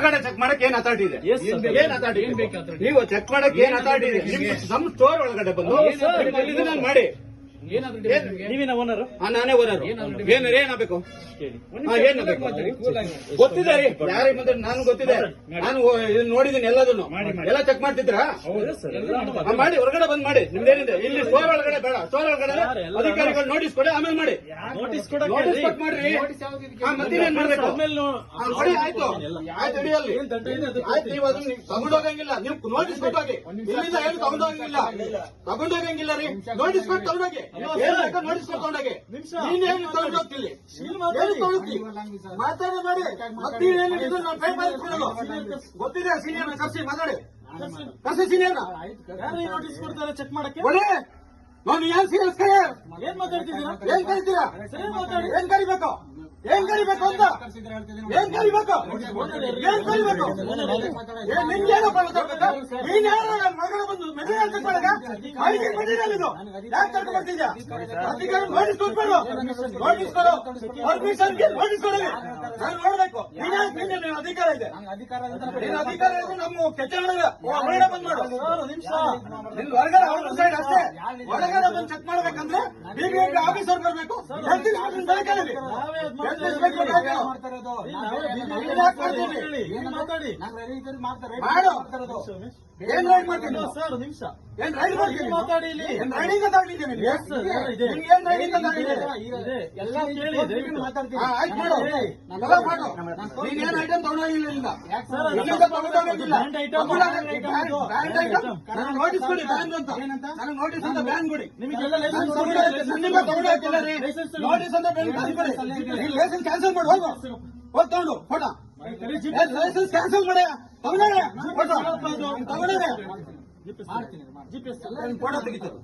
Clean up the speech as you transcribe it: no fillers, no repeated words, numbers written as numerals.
ಹೊರಗಡೆ ಚೆಕ್ ಮಾಡಕ್ ಏನ್ ಅಥಾರಿಟಿ ಇದೆ? ಏನ್ ಅಥಾರಿಟಿ? ನೀವು ಚೆಕ್ ಮಾಡಕ್ ಏನ್ ಅಥಾರಿಟಿ ಇದೆ? ನಮ್ ಸ್ಟೋರ್ ಒಳಗಡೆ ಬಂದು ಇದನ್ನ ಮಾಡಿ. ನೀವೇನ ಓನರ್? ನಾನೇ ಓನರ್. ಏನಾಗಬೇಕು? ಗೊತ್ತಿದೆ ರೀ, ಯಾರಿಗೆ ಬಂದ್ರೆ ನಾನು ಗೊತ್ತಿದೆ. ನಾನು ನೋಡಿದೀನಿ ಎಲ್ಲದನ್ನು. ಎಲ್ಲ ಚೆಕ್ ಮಾಡ್ತಿದ್ರಾ? ಮಾಡಿ, ಹೊರಗಡೆ ಬಂದ್ ಮಾಡಿ. ನಿಮ್ದೇನಿದೆ ಇಲ್ಲಿ ಸ್ಟೋರ್ ಒಳಗಡೆ ಬೇಡ. ಸ್ಟೋರ್ ಒಳಗಡೆ ಅಧಿಕಾರಿಗಳು ನೋಟಿಸ್ ಕೊಡಿ, ಆಮೇಲೆ ಮಾಡಿ. ನೋಟಿಸ್ ಕೊಟ್ಟು ಮಾಡ್ರಿ. ಮತ್ತೇನ್ ಮಾಡ್ಬೇಕು? ನೋಡಿ, ಆಯ್ತು ಆಯ್ತು, ಹಿಡಿಯಲ್ಲಿ ಆಯ್ತು. ನೀವು ಅದನ್ನ ತಗೊಂಡೋಗಂಗಿಲ್ಲ. ನೀವು ನೋಟಿಸ್ ಕೊಟ್ಟೋಗಿ. ಇಲ್ಲಿಂದ ಏನು ತಗೊಂಡೋಗಂಗಿಲ್ಲ ರೀ. ನೋಟಿಸ್ ಕೊಟ್ಟು ತಗೊಂಡೋಗಿ. ನೋಟಿಸ್ ಕೊಟ್ಟು ತಗೊಂಡೋಗಿ. ನೀನೇನು ತಗೊಂಡೋಗ್ತಿಲ್ಲಿ? ಮಾತಾಡಿ ಮಾಡಿ. ಗೊತ್ತಿದೆ ಸೀನಿಯರ್ ಕರ್ಸಿ ಮಾತಾಡಿ. ಸೀನಿಯರ್ ನೋಟಿಸ್ ಕೊಡ್ತಾರೆ ಚೆಕ್ ಮಾಡಕ್ಕೆ. ನಾನು ಏನ್ ಸೀರಿಯಸ್ ಏನ್ ಮಾತಾಡ್ತಿದ್ದೀರಾ? ಏನ್ ಕರಿತೀರಾ? ಏನ್ ಕರಿಬೇಕು? ಏನ್ ಕರಿಬೇಕು ಅಂತ? ಏನ್ ಕರಿಬೇಕು? ಏನ್ ಕರಿಬೇಕು? ನಿಮ್ಗೇನಪ್ಪ ಗೊತ್ತಾಗಬೇಕಾ? ನೀನ್ ಯಾರು ನನ್ನ ಮಗಳ ಬಂದು ಮೆಟೀರಿಯಲ್ ತಗೊಳಗ ಐಡಿ ಮೆಟೀರಿಯಲ್ ಇದು ಯಾಕೆ ತಗೊಂಡು ಬರ್ತಿದ್ಯಾ? ಅಧಿಕಾರ ನೋಟಿಸ್ ಕೊಟ್ಬಿಡು. ನೋಟಿಸ್ ಕೊಡು. ಪರ್ಮಿಷನ್ಗೆ ನೋಟಿಸ್ ಕೊಡಲಿ. ನಾನು ನೋಡ್ಬೇಕು. ನೀನು ಅಧಿಕಾರ ಇದೆ. ನೀನು ಅಧಿಕಾರ ಇದೆ. ನಮ್ಮ ಕೆಚ್ಚ ಹೊರಗಡೆ ಬಂದ್ ಮಾಡು. ನಿನ್ ಹೊರಗಡೆ ಔಟ್ ಸೈಡ್ ಅಷ್ಟೇ. ಹೊರಗಡೆ ಬಂದು ಚೆಕ್ ಮಾಡ್ಬೇಕಂದ್ರೆ ಬಿಬಿಎಂಪಿ ಆಫೀಸರ್ ಬರ್ಬೇಕು. ಏನ್ ರೈಡ್ ಮಾಡ್ತೀನಿ? ಏನ್ ರೈಡ್ ಮಾಡ್ತೀನಿ? ಮಾತಾಡಿ. ಏನ್ ರೈಡಿಂಗ್ ಅಂತ ಆಗಿದ್ದೀನಿ? ಏನ್ ರೈಡಿಂಗ್ ಅಂತ ಆಗಿದೆ? ಆಯ್ತು ಮಾಡು. ಎಲ್ಲ ಮಾಡು. ನೀನೇನ್ ಐಟಮ್ ತಗೊಂಡೋಗಿಲ್ಲ. ತಗೊಂಡೋಗಿಲ್ಲ. ನನಗೆ ನೋಟಿಸ್ ಕೊಡಿ. ಬ್ಯಾನ್ ಅಂತ ನನಗೆ ನೋಟಿಸ್ ಅಂತ ಬ್ಯಾನ್ ಕೊಡಿ. ನಿಮ್ಗೆ ತಗೊಂಡೋಗಿಲ್ಲ ರೀ. ನೋಟಿಸ್ ಅಂತ ಬ್ಯಾನ್ ಕೊಡಿ. ಲೈಸೆನ್ಸ್ ಕ್ಯಾನ್ಸಲ್ ಮಾಡಿ. ಹೋಗು. ಹೋಗಿ ತಗೊಂಡು ಫೋಟೋ. ಲೈಸೆನ್ಸ್ ಕ್ಯಾನ್ಸಲ್ ಮಾಡಿ. ತಗೊಂಡೇ ಫೋಟೋ ತಗೊಂಡೇ ಫೋಟೋ ತೆಗಿತಾರೆ.